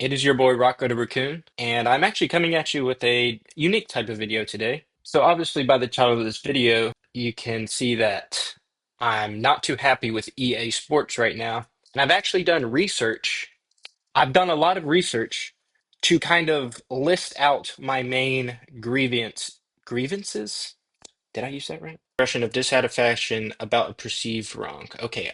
It is your boy Rocco the Raccoon, and I'm actually coming at you with a unique type of video today. So obviously by the title of this video, you can see that I'm not too happy with EA Sports right now. And I've actually done research. I've done a lot of research to kind of list out my main grievances. Did I use that right? Expression of dissatisfaction about a perceived wrong. Okay,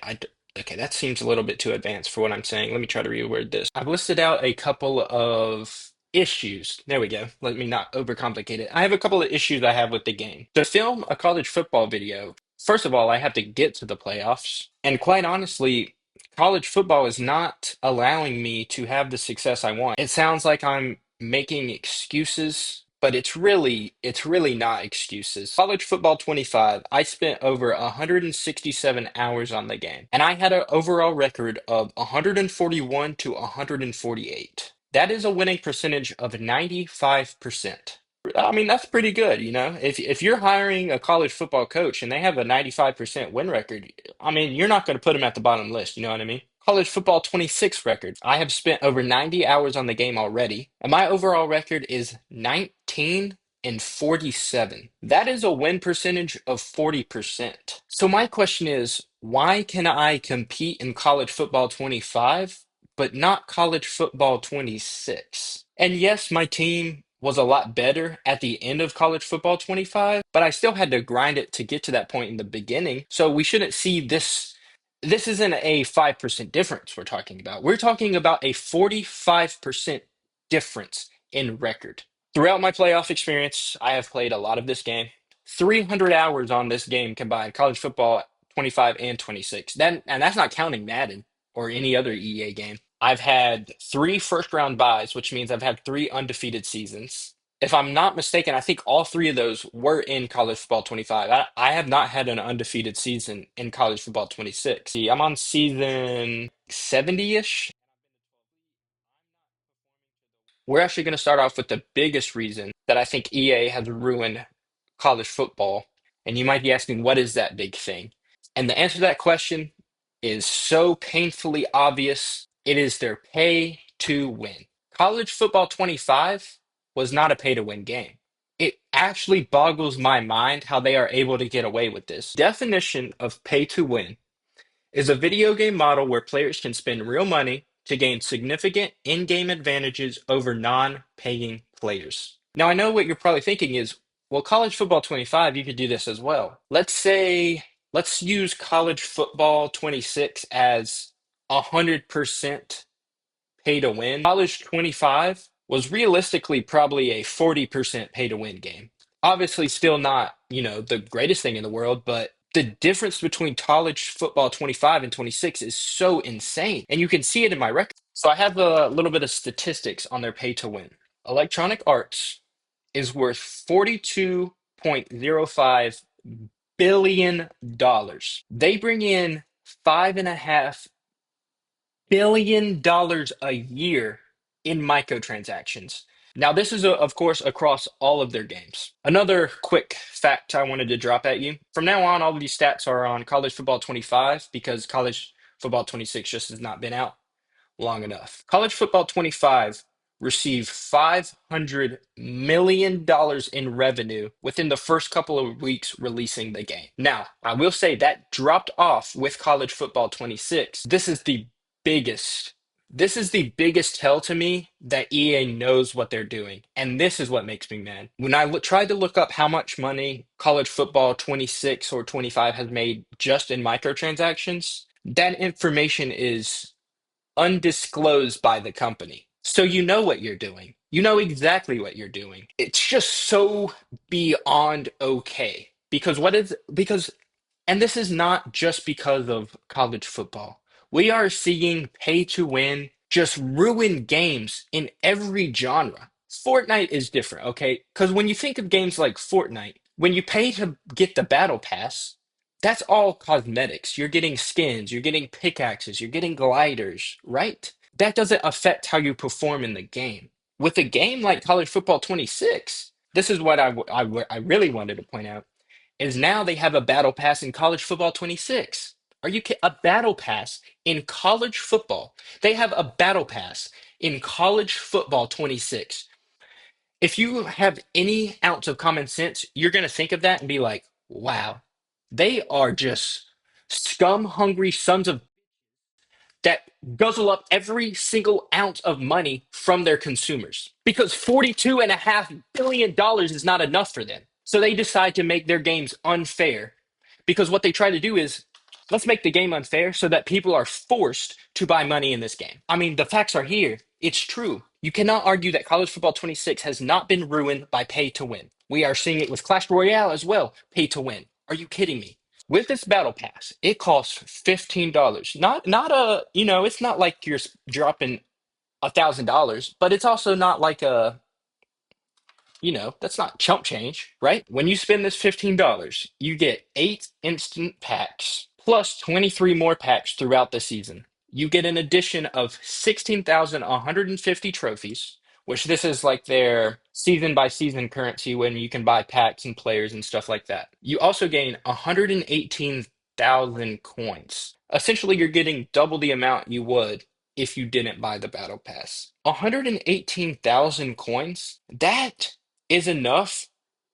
that seems a little bit too advanced for what I'm saying. Let me try to reword this. I've listed out a couple of issues. There we go. Let me not overcomplicate it. I have a couple of issues I have with the game. To film a college football video, first of all, I have to get to the playoffs. And quite honestly, college football is not allowing me to have the success I want. It sounds like I'm making excuses, but it's really not excuses. College football 25, I spent over 167 hours on the game, and I had an overall record of 141 to 148. That is a winning percentage of 95%. I mean, that's pretty good, you know. If you're hiring a college football coach and they have a 95% win record, I mean, you're not going to put them at the bottom list, you know what I mean? College football 26 record. I have spent over 90 hours on the game already, and my overall record is 19 and 47. That is a win percentage of 40%. So my question is, why can I compete in college football 25 but not college football 26? And yes, my team was a lot better at the end of college football 25, but I still had to grind it to get to that point in the beginning. So we shouldn't see this. This isn't a 5% difference we're talking about. We're talking about a 45% difference in record. Throughout my playoff experience, I have played a lot of this game. 300 hours on this game combined, college football 25 and 26. And that's not counting Madden or any other EA game. I've had three first round buys, which means I've had three undefeated seasons. If I'm not mistaken, I think all three of those were in college football 25. I have not had an undefeated season in college football 26. See, I'm on season 70-ish. We're actually going to start off with the biggest reason that I think EA has ruined college football. And you might be asking, what is that big thing? And the answer to that question is so painfully obvious. It is their pay to win. College football 25 was not a pay to win game. It actually boggles my mind how they are able to get away with this. Definition of pay to win is a video game model where players can spend real money to gain significant in-game advantages over non-paying players. Now, I know what you're probably thinking is, well, college football 25, you could do this as well. Let's use college football 26 as 100% pay to win. College 25 was realistically probably a 40% pay to win game. Obviously, still not, the greatest thing in the world, but the difference between college football 25 and 26 is so insane. And you can see it in my record. So I have a little bit of statistics on their pay to win. Electronic Arts is worth $42.05 billion. They bring in $5.5 billion a year in microtransactions. Now, this is, of course, across all of their games. Another quick fact I wanted to drop at you. From now on, all of these stats are on college football 25 because college football 26 just has not been out long enough. College football 25 received $500 million in revenue within the first couple of weeks releasing the game. Now, I will say that dropped off with college football 26. Biggest. This is the biggest tell to me that EA knows what they're doing. And this is what makes me mad. When I tried to look up how much money college football 26 or 25 has made just in microtransactions, that information is undisclosed by the company. So you know what you're doing. You know exactly what you're doing. It's just so beyond okay. And this is not just because of college football. We are seeing pay to win just ruin games in every genre. Fortnite is different, okay? Because when you think of games like Fortnite, when you pay to get the battle pass, that's all cosmetics. You're getting skins, you're getting pickaxes, you're getting gliders, right? That doesn't affect how you perform in the game. With a game like College Football 26, this is what I really wanted to point out is now they have a battle pass in college football 26. A battle pass in college football? They have a battle pass in college football 26. If you have any ounce of common sense, you're going to think of that and be like, wow, they are just scum hungry sons of that guzzle up every single ounce of money from their consumers because $42.5 billion is not enough for them. So they decide to make their games unfair because what they try to do is let's make the game unfair so that people are forced to buy money in this game. I mean, the facts are here. It's true. You cannot argue that college football 26 has not been ruined by pay to win. We are seeing it with Clash Royale as well, pay to win. Are you kidding me? With this battle pass, it costs $15. Not a, it's not like you're dropping $1,000, but it's also not like a, that's not chump change, right? When you spend this $15, you get 8 instant packs plus 23 more packs throughout the season. You get an addition of 16,150 trophies, which this is like their season by season currency when you can buy packs and players and stuff like that. You also gain 118,000 coins. Essentially, you're getting double the amount you would if you didn't buy the battle pass. 118,000 coins, that is enough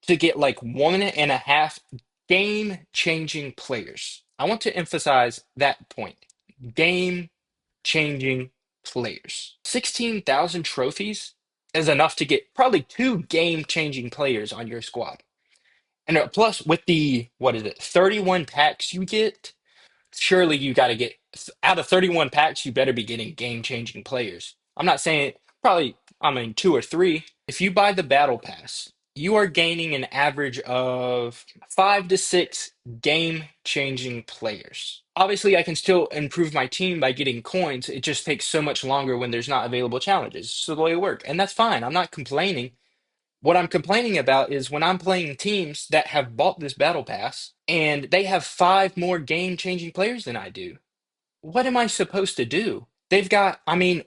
to get like 1.5 game changing players. I want to emphasize that point. Game changing players. 16,000 trophies is enough to get probably 2 game changing players on your squad. And plus, with the, what is it, 31 packs you get, surely you got to get out of 31 packs, you better be getting game changing players. I'm not saying probably, I mean, 2 or 3. If you buy the battle pass, you are gaining an average of 5 to 6 game changing players. Obviously, I can still improve my team by getting coins. It just takes so much longer when there's not available challenges. So the way it works. And that's fine. I'm not complaining. What I'm complaining about is when I'm playing teams that have bought this battle pass and they have 5 more game-changing players than I do. What am I supposed to do? They've got, I mean,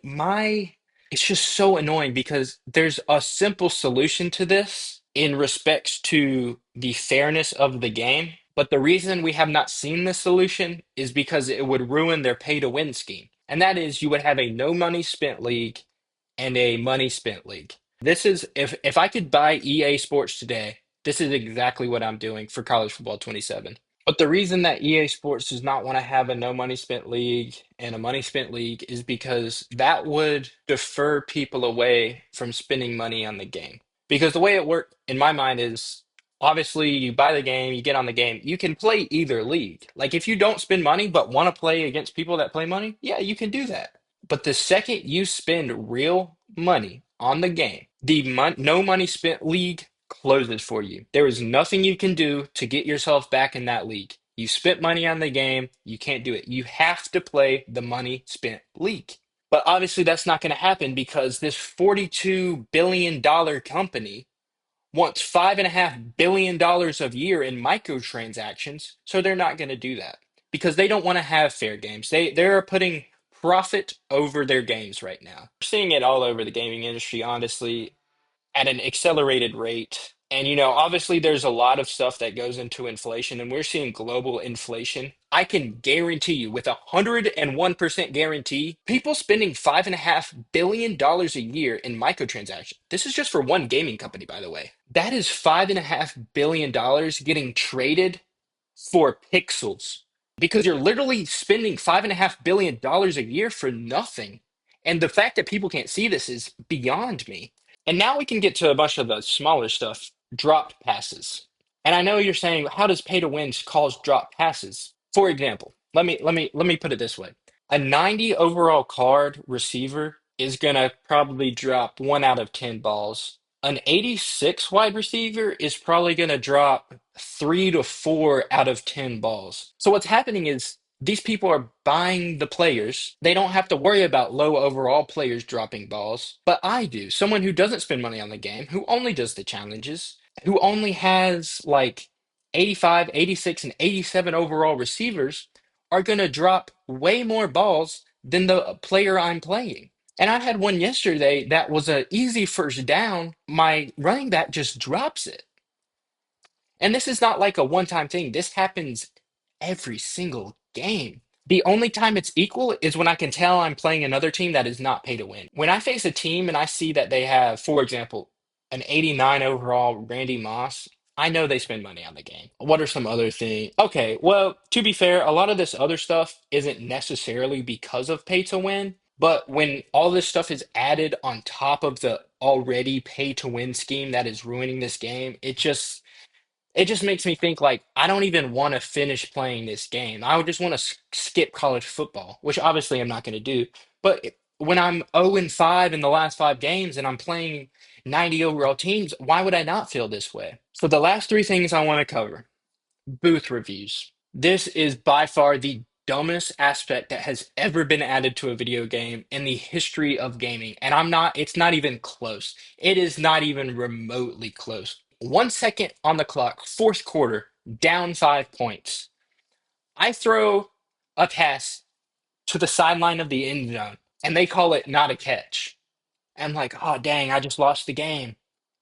it's just so annoying because there's a simple solution to this in respects to the fairness of the game. But the reason we have not seen this solution is because it would ruin their pay to win scheme. And that is you would have a no money spent league and a money spent league. This is if I could buy EA Sports today, this is exactly what I'm doing for college football 27. But the reason that EA Sports does not want to have a no money spent league and a money spent league is because that would defer people away from spending money on the game. Because the way it worked in my mind is obviously you buy the game, you get on the game, you can play either league. Like if you don't spend money but want to play against people that play money, yeah, you can do that. But the second you spend real money on the game, the no money spent league closes for you. There is nothing you can do to get yourself back in that league. You spent money on the game, you can't do it. You have to play the money spent league. But obviously, that's not going to happen because this $42 billion company wants $5.5 billion a year in microtransactions, so they're not going to do that because they don't want to have fair games. They're putting profit over their games right now. We're seeing it all over the gaming industry, honestly, at an accelerated rate. And obviously there's a lot of stuff that goes into inflation, and we're seeing global inflation. I can guarantee you with 101% guarantee, people spending $5.5 billion a year in microtransactions. This is just for one gaming company, by the way. That is $5.5 billion getting traded for pixels because you're literally spending $5.5 billion a year for nothing. And the fact that people can't see this is beyond me. And now we can get to a bunch of the smaller stuff, dropped passes. And I know you're saying, how does pay to win cause drop passes? For example, let me put it this way. A 90 overall card receiver is gonna probably drop 1 out of 10 balls. An 86 wide receiver is probably gonna drop 3 to 4 out of 10 balls. So what's happening is these people are buying the players. They don't have to worry about low overall players dropping balls, but I do. Someone who doesn't spend money on the game, who only does the challenges, who only has like 85, 86, and 87 overall receivers are going to drop way more balls than the player I'm playing. And I had one yesterday that was an easy first down. My running back just drops it. And this is not like a one time thing, this happens every single game. The only time it's equal is when I can tell I'm playing another team that is not pay to win. When I face a team and I see that they have, for example, an 89 overall Randy Moss, I know they spend money on the game. What are some other things? Okay, well, to be fair, a lot of this other stuff isn't necessarily because of pay to win, but when all this stuff is added on top of the already pay to win scheme that is ruining this game, it just makes me think like I don't even want to finish playing this game. I would just want to skip college football, which obviously I'm not going to do. But when I'm 0 and 5 in the last 5 games and I'm playing 90 overall teams, why would I not feel this way? So the last three things I want to cover: booth reviews. This is by far the dumbest aspect that has ever been added to a video game in the history of gaming. And it's not even close. It is not even remotely close. 1 second on the clock, fourth quarter, down 5 points. I throw a pass to the sideline of the end zone, and they call it not a catch. I'm like, oh, dang, I just lost the game.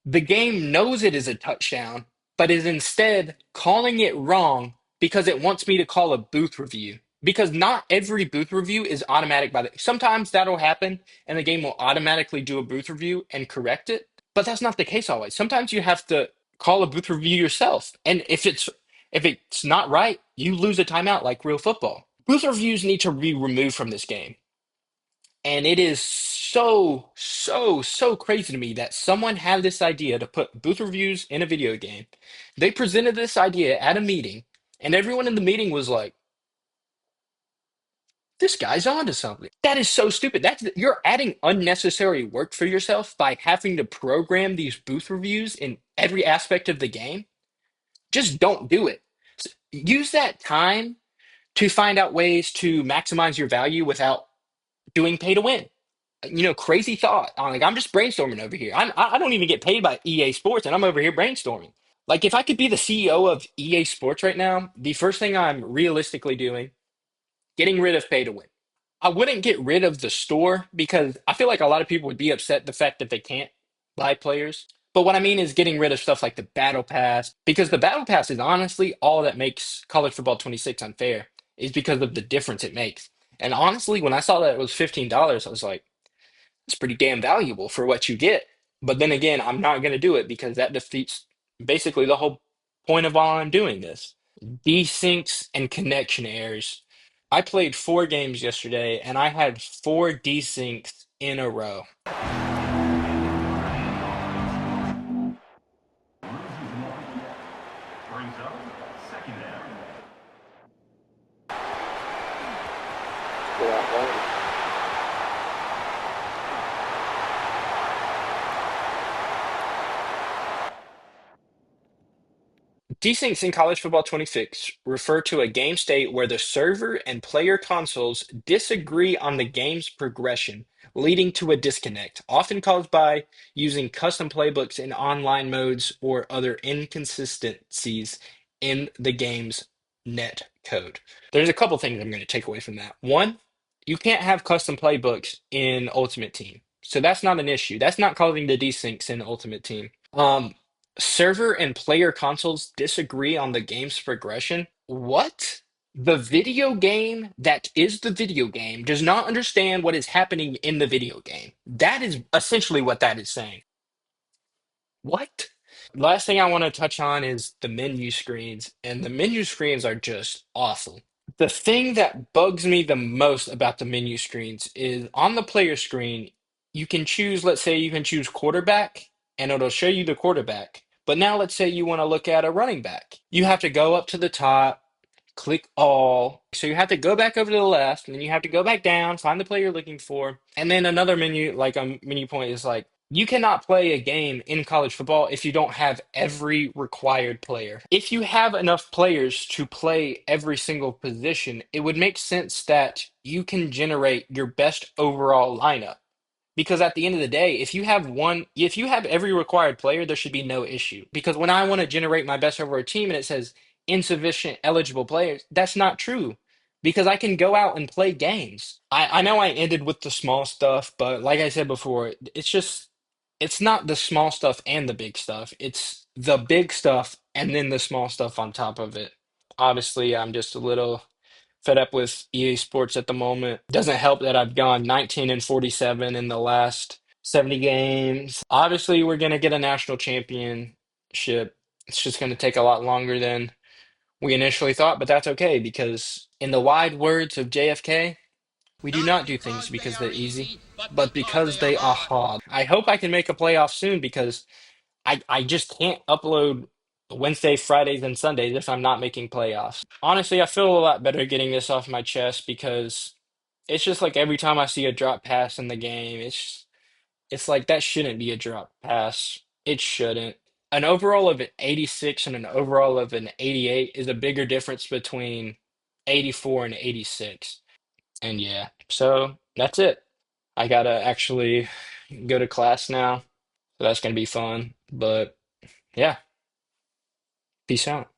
The game knows it is a touchdown, but is instead calling it wrong because it wants me to call a booth review. Because not every booth review is automatic sometimes that'll happen and the game will automatically do a booth review and correct it, but that's not the case always. Sometimes you have to call a booth review yourself. And if it's not right, you lose a timeout like real football. Booth reviews need to be removed from this game. And it is so, so, so crazy to me that someone had this idea to put booth reviews in a video game. They presented this idea at a meeting, and everyone in the meeting was like, this guy's onto something. That is so stupid. You're adding unnecessary work for yourself by having to program these booth reviews in every aspect of the game. Just don't do it. Use that time to find out ways to maximize your value without doing pay to win. Crazy thought. I'm just brainstorming over here. I don't even get paid by EA Sports, and I'm over here brainstorming. Like, if I could be the CEO of EA Sports right now, the first thing I'm realistically doing, getting rid of pay to win. I wouldn't get rid of the store because I feel like a lot of people would be upset the fact that they can't buy players. But what I mean is getting rid of stuff like the Battle Pass, because the Battle Pass is honestly all that makes College Football 26 unfair, is because of the difference it makes. And honestly, when I saw that it was $15, I was like, it's pretty damn valuable for what you get. But then again, I'm not going to do it because that defeats basically the whole point of why I'm doing this. Desyncs and connection errors. I played 4 games yesterday and I had 4 desyncs in a row. Desyncs in College Football 26 refer to a game state where the server and player consoles disagree on the game's progression, leading to a disconnect, often caused by using custom playbooks in online modes or other inconsistencies in the game's net code. There's a couple things I'm going to take away from that. One, you can't have custom playbooks in Ultimate Team. So that's not an issue. That's not causing the desyncs in Ultimate Team. Server and player consoles disagree on the game's progression. What? The video game that is the video game does not understand what is happening in the video game. That is essentially what that is saying. What? Last thing I want to touch on is the menu screens, and the menu screens are just awful. The thing that bugs me the most about the menu screens is on the player screen, you can choose, let's say you can choose quarterback, and it'll show you the quarterback. But now let's say you want to look at a running back. You have to go up to the top, click all. So you have to go back over to the left, and then you have to go back down, find the player you're looking for. And then another menu, like a menu point, is like you cannot play a game in college football if you don't have every required player. If you have enough players to play every single position, it would make sense that you can generate your best overall lineup. Because at the end of the day, if you have every required player, there should be no issue. Because when I want to generate my best overall team and it says insufficient eligible players, that's not true. Because I can go out and play games. I know I ended with the small stuff, but like I said before, it's not the small stuff and the big stuff. It's the big stuff and then the small stuff on top of it. Obviously, I'm just a little fed up with EA Sports at the moment. Doesn't help that I've gone 19 and 47 in the last 70 games. Obviously, we're going to get a national championship. It's just going to take a lot longer than we initially thought, but that's okay because, in the wide words of JFK, we do Not not do because things they because are they're easy, easy, but but because because they are they are hard. hard. I hope I can make a playoff soon because I just can't upload Wednesdays, Fridays, and Sundays if I'm not making playoffs. Honestly, I feel a lot better getting this off my chest because it's just like every time I see a drop pass in the game, it's like that shouldn't be a drop pass. It shouldn't. An overall of an 86 and an overall of an 88 is a bigger difference between 84 and 86. And yeah, so that's it. I gotta actually go to class now, so that's gonna be fun. But yeah, peace out.